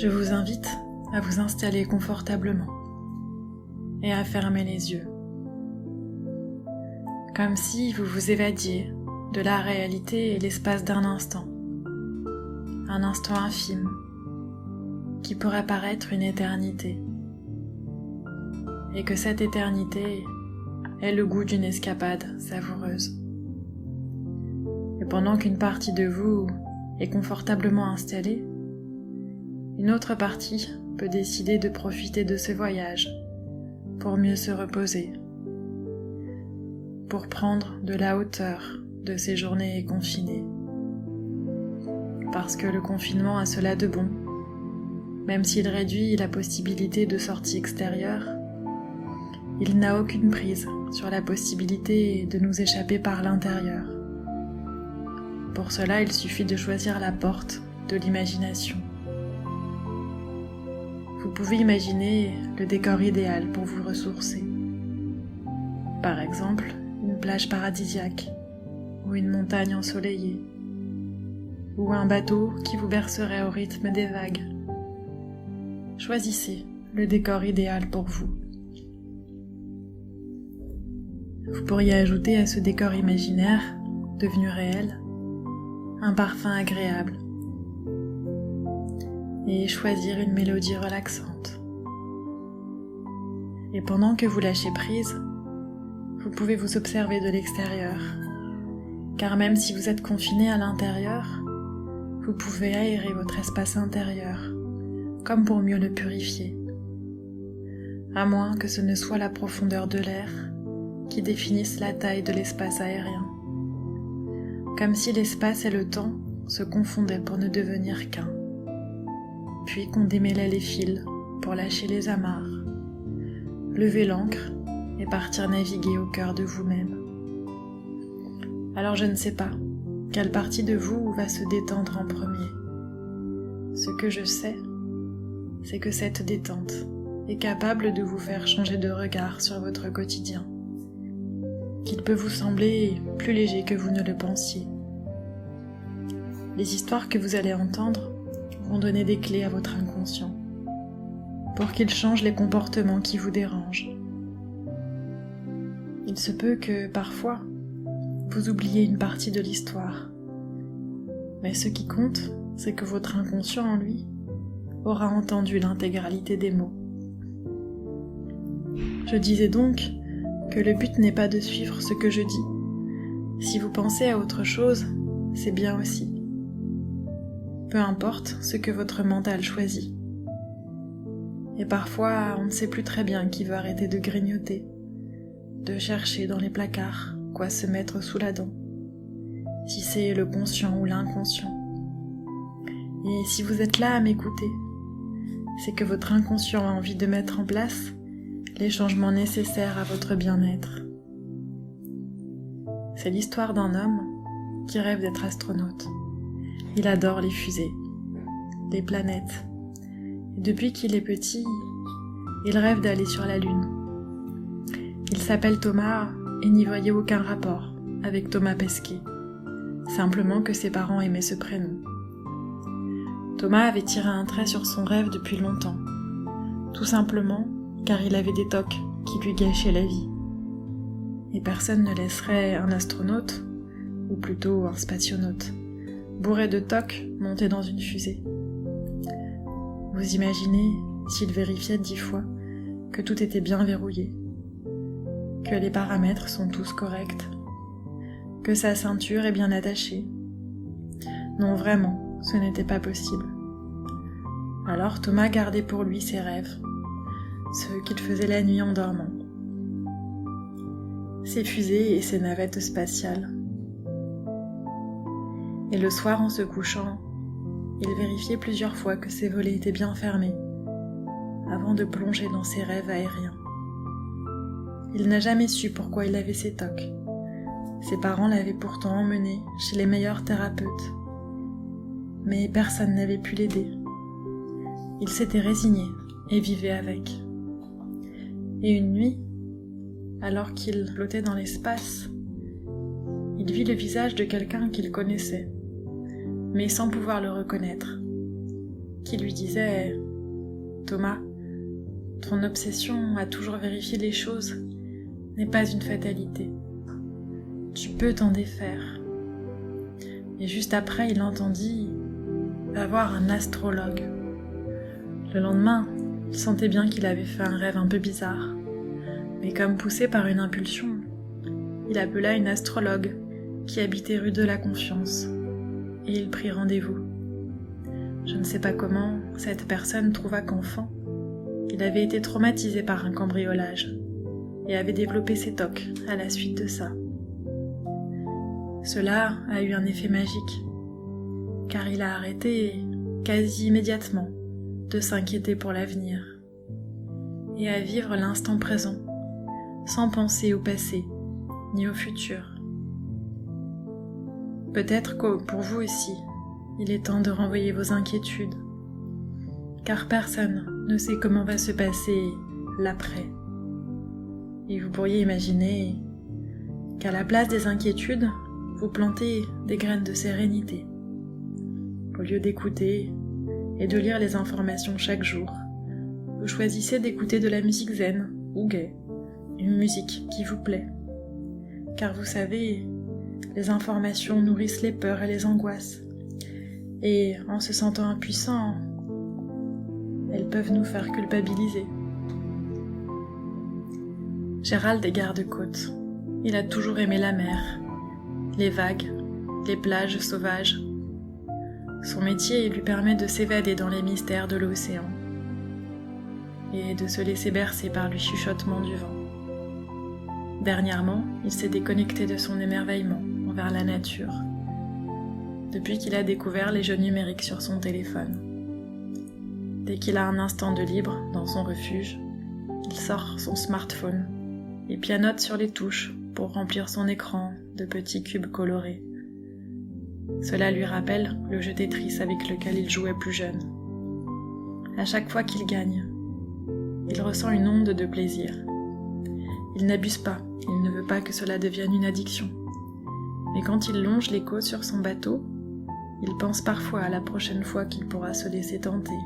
Je vous invite à vous installer confortablement et à fermer les yeux, comme si vous vous évadiez de la réalité et l'espace d'un instant, un instant infime qui pourrait paraître une éternité, et que cette éternité ait le goût d'une escapade savoureuse. Et pendant qu'une partie de vous est confortablement installée, une autre partie peut décider de profiter de ce voyage pour mieux se reposer, pour prendre de la hauteur de ces journées confinées. Parce que le confinement a cela de bon, même s'il réduit la possibilité de sortie extérieure, il n'a aucune prise sur la possibilité de nous échapper par l'intérieur. Pour cela, il suffit de choisir la porte de l'imagination. Vous pouvez imaginer le décor idéal pour vous ressourcer. Par exemple, une plage paradisiaque, ou une montagne ensoleillée, ou un bateau qui vous bercerait au rythme des vagues. Choisissez le décor idéal pour vous. Vous pourriez ajouter à ce décor imaginaire, devenu réel, un parfum agréable et choisir une mélodie relaxante. Et pendant que vous lâchez prise, vous pouvez vous observer de l'extérieur, car même si vous êtes confiné à l'intérieur, vous pouvez aérer votre espace intérieur, comme pour mieux le purifier, à moins que ce ne soit la profondeur de l'air qui définisse la taille de l'espace aérien, comme si l'espace et le temps se confondaient pour ne devenir qu'un, puis qu'on démêlait les fils pour lâcher les amarres, lever l'ancre et partir naviguer au cœur de vous-même. Alors je ne sais pas quelle partie de vous va se détendre en premier. Ce que je sais, c'est que cette détente est capable de vous faire changer de regard sur votre quotidien, qu'il peut vous sembler plus léger que vous ne le pensiez. Les histoires que vous allez entendre vont donner des clés à votre inconscient, pour qu'il change les comportements qui vous dérangent. Il se peut que, parfois, vous oubliez une partie de l'histoire, mais ce qui compte, c'est que votre inconscient en lui aura entendu l'intégralité des mots. Je disais donc que le but n'est pas de suivre ce que je dis. Si vous pensez à autre chose, c'est bien aussi. Peu importe ce que votre mental choisit. Et parfois, on ne sait plus très bien qui veut arrêter de grignoter, de chercher dans les placards quoi se mettre sous la dent, si c'est le conscient ou l'inconscient. Et si vous êtes là à m'écouter, c'est que votre inconscient a envie de mettre en place les changements nécessaires à votre bien-être. C'est l'histoire d'un homme qui rêve d'être astronaute. Il adore les fusées, les planètes. Et depuis qu'il est petit, il rêve d'aller sur la Lune. Il s'appelle Thomas et n'y voyait aucun rapport avec Thomas Pesquet, simplement que ses parents aimaient ce prénom. Thomas avait tiré un trait sur son rêve depuis longtemps, tout simplement car il avait des tocs qui lui gâchaient la vie. Et personne ne laisserait un astronaute, ou plutôt un spationaute, bourré de tocs monter dans une fusée. Vous imaginez s'il vérifiait 10 fois que tout était bien verrouillé, que les paramètres sont tous corrects, que sa ceinture est bien attachée. Non, vraiment, ce n'était pas possible. Alors Thomas gardait pour lui ses rêves, ceux qu'il faisait la nuit en dormant, ses fusées et ses navettes spatiales. Et le soir en se couchant, il vérifiait plusieurs fois que ses volets étaient bien fermés, avant de plonger dans ses rêves aériens. Il n'a jamais su pourquoi il avait ces tocs. Ses parents l'avaient pourtant emmené chez les meilleurs thérapeutes. Mais personne n'avait pu l'aider. Il s'était résigné et vivait avec. Et une nuit, alors qu'il flottait dans l'espace, il vit le visage de quelqu'un qu'il connaissait, mais sans pouvoir le reconnaître. qui lui disait « Thomas, ton obsession à toujours vérifier les choses n'est pas une fatalité. Tu peux t'en défaire. » Et juste après, il entendit « Va voir un astrologue. » Le lendemain, il sentait bien qu'il avait fait un rêve un peu bizarre. Mais comme poussé par une impulsion, il appela une astrologue qui habitait rue de la Confiance, et il prit rendez-vous. Je ne sais pas comment cette personne trouva qu'enfant, il avait été traumatisé par un cambriolage et avait développé ses TOC à la suite de ça. Cela a eu un effet magique, car il a arrêté quasi immédiatement de s'inquiéter pour l'avenir et à vivre l'instant présent, sans penser au passé ni au futur. Peut-être que pour vous aussi, il est temps de renvoyer vos inquiétudes, car personne ne sait comment va se passer l'après. Et vous pourriez imaginer qu'à la place des inquiétudes, vous plantez des graines de sérénité. Au lieu d'écouter et de lire les informations chaque jour, vous choisissez d'écouter de la musique zen ou gaie, une musique qui vous plaît. Car vous savez, les informations nourrissent les peurs et les angoisses. Et en se sentant impuissants, elles peuvent nous faire culpabiliser. Gérald est garde-côte. Il a toujours aimé la mer, les vagues, les plages sauvages. Son métier lui permet de s'évader dans les mystères de l'océan et de se laisser bercer par le chuchotement du vent. Dernièrement, il s'est déconnecté de son émerveillement envers la nature, depuis qu'il a découvert les jeux numériques sur son téléphone. Dès qu'il a un instant de libre dans son refuge, il sort son smartphone et pianote sur les touches pour remplir son écran de petits cubes colorés. Cela lui rappelle le jeu Tetris avec lequel il jouait plus jeune. À chaque fois qu'il gagne, il ressent une onde de plaisir. Il n'abuse pas, il ne veut pas que cela devienne une addiction. Mais quand il longe les côtes sur son bateau, il pense parfois à la prochaine fois qu'il pourra se laisser tenter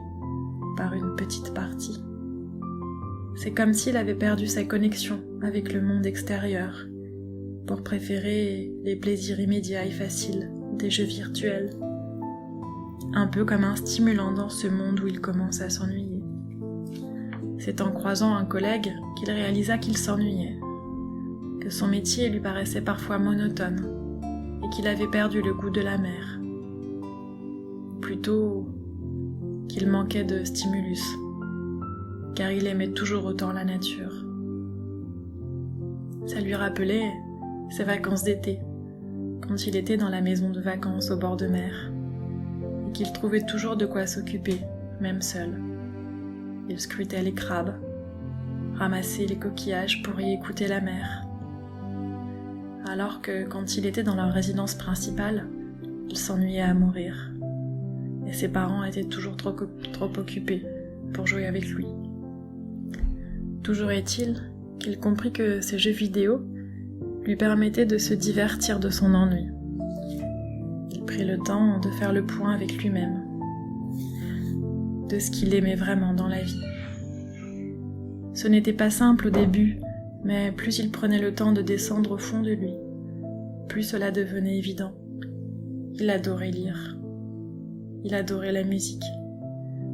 par une petite partie. C'est comme s'il avait perdu sa connexion avec le monde extérieur pour préférer les plaisirs immédiats et faciles des jeux virtuels. Un peu comme un stimulant dans ce monde où il commence à s'ennuyer. C'est en croisant un collègue qu'il réalisa qu'il s'ennuyait, que son métier lui paraissait parfois monotone et qu'il avait perdu le goût de la mer. Plutôt qu'il manquait de stimulus, car il aimait toujours autant la nature. Ça lui rappelait ses vacances d'été, quand il était dans la maison de vacances au bord de mer, et qu'il trouvait toujours de quoi s'occuper, même seul. Il scrutait les crabes, ramassait les coquillages pour y écouter la mer. Alors que quand il était dans leur résidence principale, il s'ennuyait à mourir, et ses parents étaient toujours trop occupés pour jouer avec lui. Toujours est-il qu'il comprit que ces jeux vidéo lui permettaient de se divertir de son ennui. Il prit le temps de faire le point avec lui-même, de ce qu'il aimait vraiment dans la vie. Ce n'était pas simple au début, mais plus il prenait le temps de descendre au fond de lui, plus cela devenait évident. Il adorait lire. Il adorait la musique,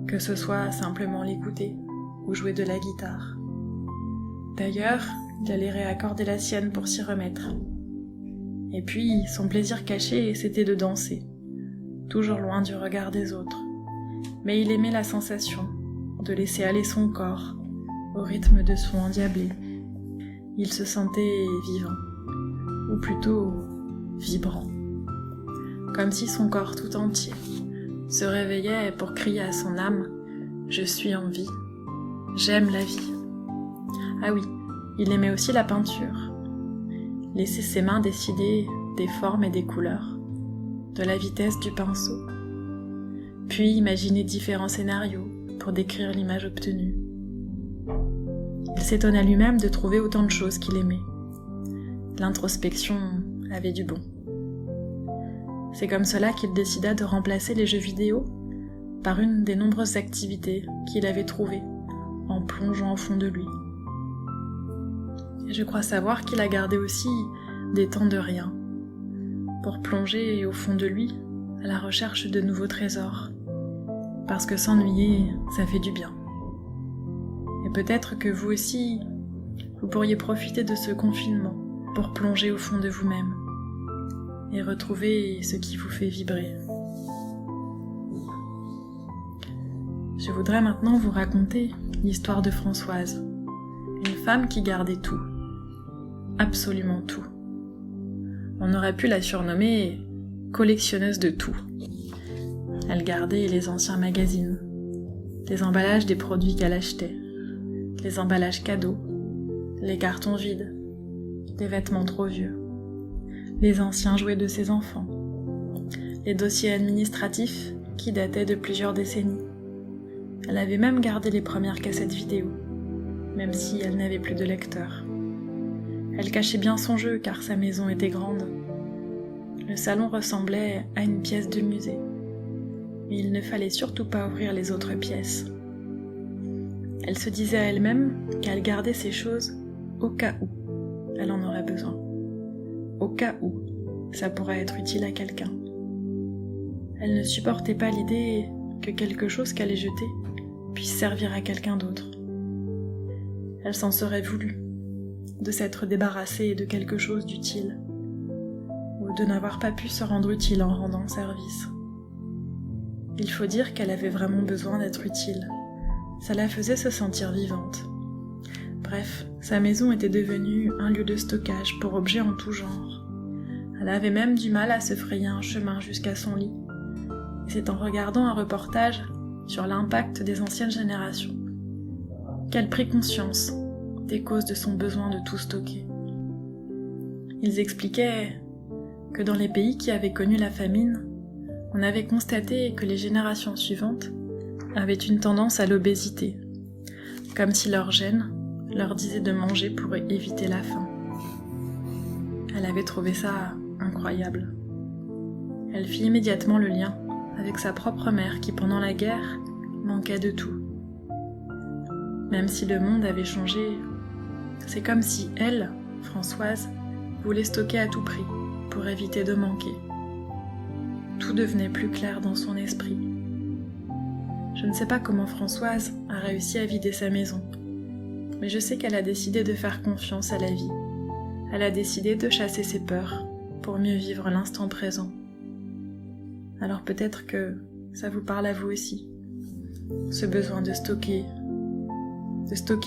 que ce soit simplement l'écouter ou jouer de la guitare. D'ailleurs, il allait réaccorder la sienne pour s'y remettre. Et puis, son plaisir caché, c'était de danser, toujours loin du regard des autres. Mais il aimait la sensation de laisser aller son corps au rythme de son endiablé. Il se sentait vivant, ou plutôt vibrant, comme si son corps tout entier se réveillait pour crier à son âme « Je suis en vie, j'aime la vie ». Ah oui, il aimait aussi la peinture. Laisser ses mains décider des formes et des couleurs, de la vitesse du pinceau. Puis imaginer différents scénarios pour décrire l'image obtenue. Il s'étonna lui-même de trouver autant de choses qu'il aimait. L'introspection avait du bon. C'est comme cela qu'il décida de remplacer les jeux vidéo par une des nombreuses activités qu'il avait trouvées en plongeant au fond de lui. Et je crois savoir qu'il a gardé aussi des temps de rien, pour plonger au fond de lui à la recherche de nouveaux trésors, parce que s'ennuyer, ça fait du bien. Et peut-être que vous aussi, vous pourriez profiter de ce confinement pour plonger au fond de vous-même et retrouver ce qui vous fait vibrer. Je voudrais maintenant vous raconter l'histoire de Françoise, une femme qui gardait tout, absolument tout. On aurait pu la surnommer collectionneuse de tout. Elle gardait les anciens magazines, les emballages des produits qu'elle achetait, les emballages cadeaux, les cartons vides, les vêtements trop vieux, les anciens jouets de ses enfants, les dossiers administratifs qui dataient de plusieurs décennies. Elle avait même gardé les premières cassettes vidéo, même si elle n'avait plus de lecteur. Elle cachait bien son jeu car sa maison était grande. Le salon ressemblait à une pièce de musée, mais il ne fallait surtout pas ouvrir les autres pièces. Elle se disait à elle-même qu'elle gardait ces choses au cas où elle en aurait besoin, au cas où ça pourrait être utile à quelqu'un. Elle ne supportait pas l'idée que quelque chose qu'elle ait jeté puisse servir à quelqu'un d'autre. Elle s'en serait voulu de s'être débarrassée de quelque chose d'utile, ou de n'avoir pas pu se rendre utile en rendant service. Il faut dire qu'elle avait vraiment besoin d'être utile. Ça la faisait se sentir vivante. Bref, sa maison était devenue un lieu de stockage pour objets en tout genre. Elle avait même du mal à se frayer un chemin jusqu'à son lit. Et c'est en regardant un reportage sur l'impact des anciennes générations qu'elle prit conscience des causes de son besoin de tout stocker. Ils expliquaient que dans les pays qui avaient connu la famine, on avait constaté que les générations suivantes avaient une tendance à l'obésité, comme si leur gène leur disait de manger pour éviter la faim. Elle avait trouvé ça incroyable. Elle fit immédiatement le lien avec sa propre mère qui, pendant la guerre, manquait de tout. Même si le monde avait changé, c'est comme si elle, Françoise, voulait stocker à tout prix pour éviter de manquer. Tout devenait plus clair dans son esprit. Je ne sais pas comment Françoise a réussi à vider sa maison, mais je sais qu'elle a décidé de faire confiance à la vie. Elle a décidé de chasser ses peurs pour mieux vivre l'instant présent. Alors peut-être que ça vous parle à vous aussi, ce besoin de stocker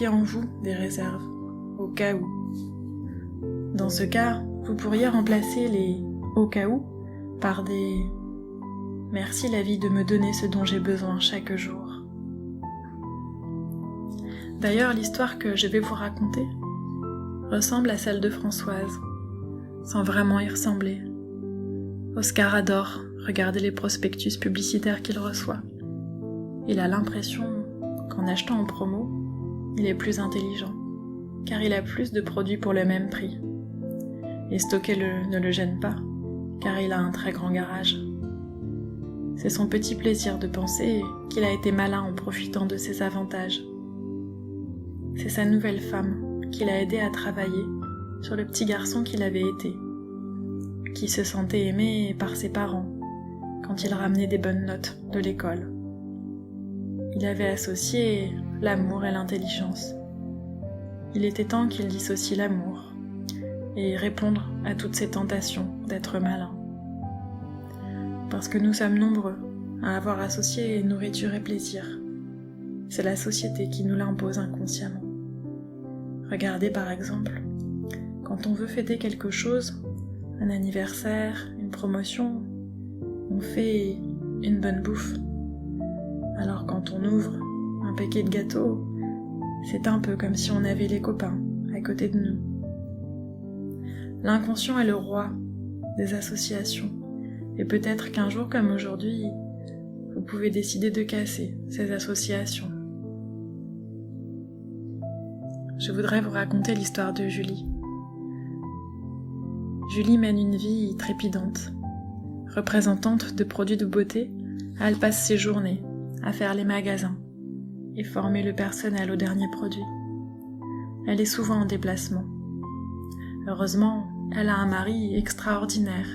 en vous des réserves, au cas où. Dans ce cas, vous pourriez remplacer les « au cas où » par des « merci la vie de me donner ce dont j'ai besoin chaque jour ». D'ailleurs, l'histoire que je vais vous raconter ressemble à celle de Françoise, sans vraiment y ressembler. Oscar adore regarder les prospectus publicitaires qu'il reçoit. Il a l'impression qu'en achetant en promo, il est plus intelligent, car il a plus de produits pour le même prix. Et stocker ne le gêne pas, car il a un très grand garage. C'est son petit plaisir de penser qu'il a été malin en profitant de ses avantages. C'est sa nouvelle femme qui l'a aidé à travailler sur le petit garçon qu'il avait été, qui se sentait aimé par ses parents quand il ramenait des bonnes notes de l'école. Il avait associé l'amour et l'intelligence. Il était temps qu'il dissocie l'amour et répondre à toutes ces tentations d'être malin. Parce que nous sommes nombreux à avoir associé nourriture et plaisir. C'est la société qui nous l'impose inconsciemment. Regardez par exemple, quand on veut fêter quelque chose, un anniversaire, une promotion, on fait une bonne bouffe. Alors quand on ouvre un paquet de gâteaux, c'est un peu comme si on avait les copains à côté de nous. L'inconscient est le roi des associations, et peut-être qu'un jour comme aujourd'hui, vous pouvez décider de casser ces associations. Je voudrais vous raconter l'histoire de Julie. Julie mène une vie trépidante. Représentante de produits de beauté, elle passe ses journées à faire les magasins et former le personnel aux derniers produits. Elle est souvent en déplacement. Heureusement, elle a un mari extraordinaire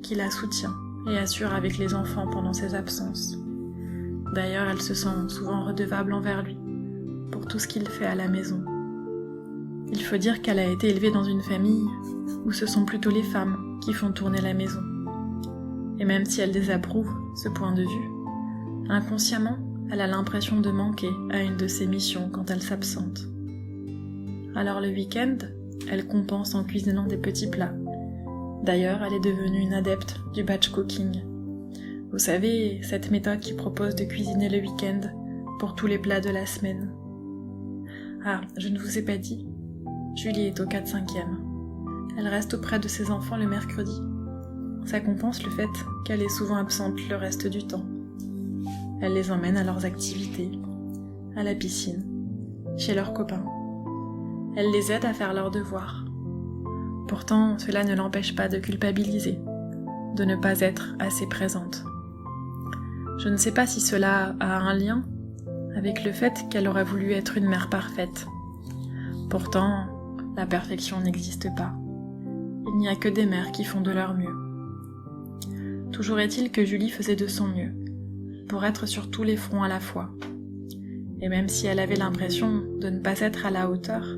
qui la soutient et assure avec les enfants pendant ses absences. D'ailleurs, elle se sent souvent redevable envers lui pour tout ce qu'il fait à la maison. Il faut dire qu'elle a été élevée dans une famille où ce sont plutôt les femmes qui font tourner la maison. Et même si elle désapprouve ce point de vue, inconsciemment, elle a l'impression de manquer à une de ses missions quand elle s'absente. Alors le week-end, elle compense en cuisinant des petits plats. D'ailleurs, elle est devenue une adepte du batch cooking. Vous savez, cette méthode qui propose de cuisiner le week-end pour tous les plats de la semaine. Ah, je ne vous ai pas dit, Julie est au 4/5e. Elle reste auprès de ses enfants le mercredi. Ça compense le fait qu'elle est souvent absente le reste du temps. Elle les emmène à leurs activités, à la piscine, chez leurs copains. Elle les aide à faire leurs devoirs. Pourtant, cela ne l'empêche pas de culpabiliser, de ne pas être assez présente. Je ne sais pas si cela a un lien avec le fait qu'elle aurait voulu être une mère parfaite. Pourtant, la perfection n'existe pas. Il n'y a que des mères qui font de leur mieux. Toujours est-il que Julie faisait de son mieux, pour être sur tous les fronts à la fois. Et même si elle avait l'impression de ne pas être à la hauteur,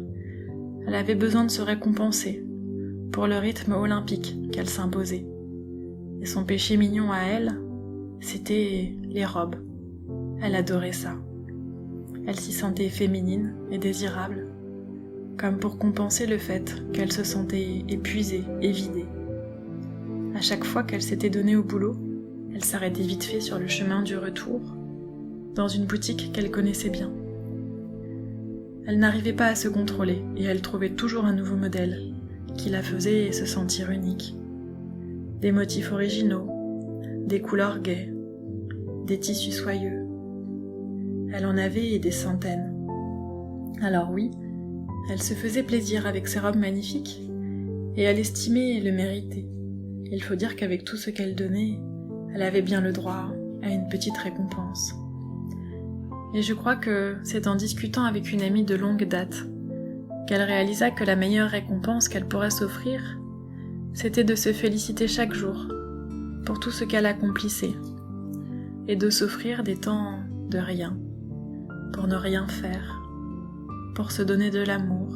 elle avait besoin de se récompenser pour le rythme olympique qu'elle s'imposait. Et son péché mignon à elle, c'était les robes. Elle adorait ça. Elle s'y sentait féminine et désirable, comme pour compenser le fait qu'elle se sentait épuisée et vidée. À chaque fois qu'elle s'était donnée au boulot, elle s'arrêtait vite fait sur le chemin du retour, dans une boutique qu'elle connaissait bien. Elle n'arrivait pas à se contrôler et elle trouvait toujours un nouveau modèle qui la faisait se sentir unique. Des motifs originaux, des couleurs gaies, des tissus soyeux. Elle en avait des centaines. Alors oui, elle se faisait plaisir avec ses robes magnifiques et elle estimait le mériter. Il faut dire qu'avec tout ce qu'elle donnait, elle avait bien le droit à une petite récompense. Et je crois que c'est en discutant avec une amie de longue date qu'elle réalisa que la meilleure récompense qu'elle pourrait s'offrir, c'était de se féliciter chaque jour pour tout ce qu'elle accomplissait et de s'offrir des temps de rien, pour ne rien faire, pour se donner de l'amour,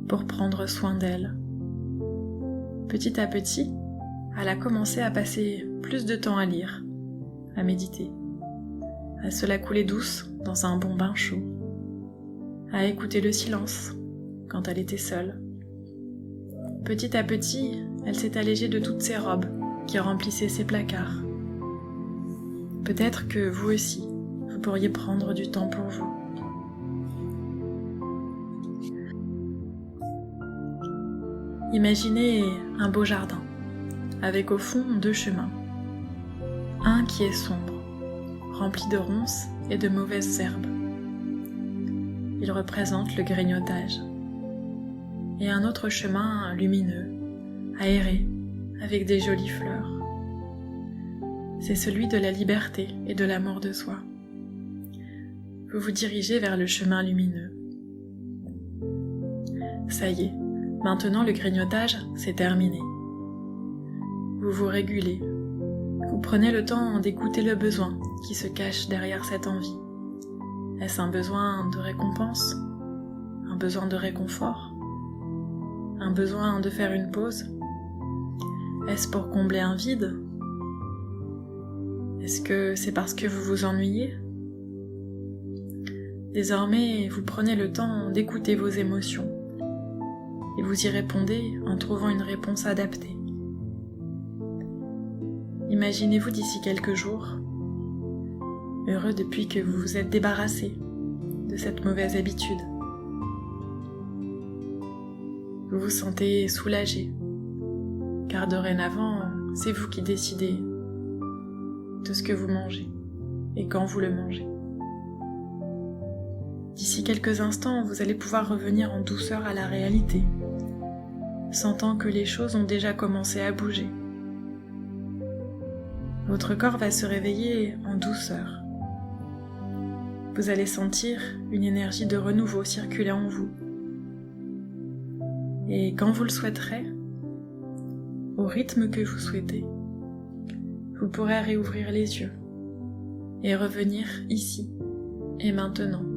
pour prendre soin d'elle. Petit à petit, elle a commencé à passer plus de temps à lire, à méditer, à se la couler douce dans un bon bain chaud, à écouter le silence quand elle était seule. Petit à petit, elle s'est allégée de toutes ces robes qui remplissaient ses placards. Peut-être que vous aussi, vous pourriez prendre du temps pour vous. Imaginez un beau jardin, avec au fond 2 chemins. Un qui est sombre, rempli de ronces et de mauvaises herbes. Il représente le grignotage. Et un autre chemin lumineux, aéré, avec des jolies fleurs. C'est celui de la liberté et de l'amour de soi. Vous vous dirigez vers le chemin lumineux. Ça y est, maintenant le grignotage, c'est terminé. Vous vous régulez. Vous prenez le temps d'écouter le besoin qui se cache derrière cette envie. Est-ce un besoin de récompense? Un besoin de réconfort? Un besoin de faire une pause? Est-ce pour combler un vide? Est-ce que c'est parce que vous vous ennuyez? Désormais, vous prenez le temps d'écouter vos émotions et vous y répondez en trouvant une réponse adaptée. Imaginez-vous d'ici quelques jours, heureux depuis que vous vous êtes débarrassé de cette mauvaise habitude. Vous vous sentez soulagé, car dorénavant, c'est vous qui décidez de ce que vous mangez et quand vous le mangez. D'ici quelques instants, vous allez pouvoir revenir en douceur à la réalité, sentant que les choses ont déjà commencé à bouger. Votre corps va se réveiller en douceur, vous allez sentir une énergie de renouveau circuler en vous. Et quand vous le souhaiterez, au rythme que vous souhaitez, vous pourrez réouvrir les yeux et revenir ici et maintenant.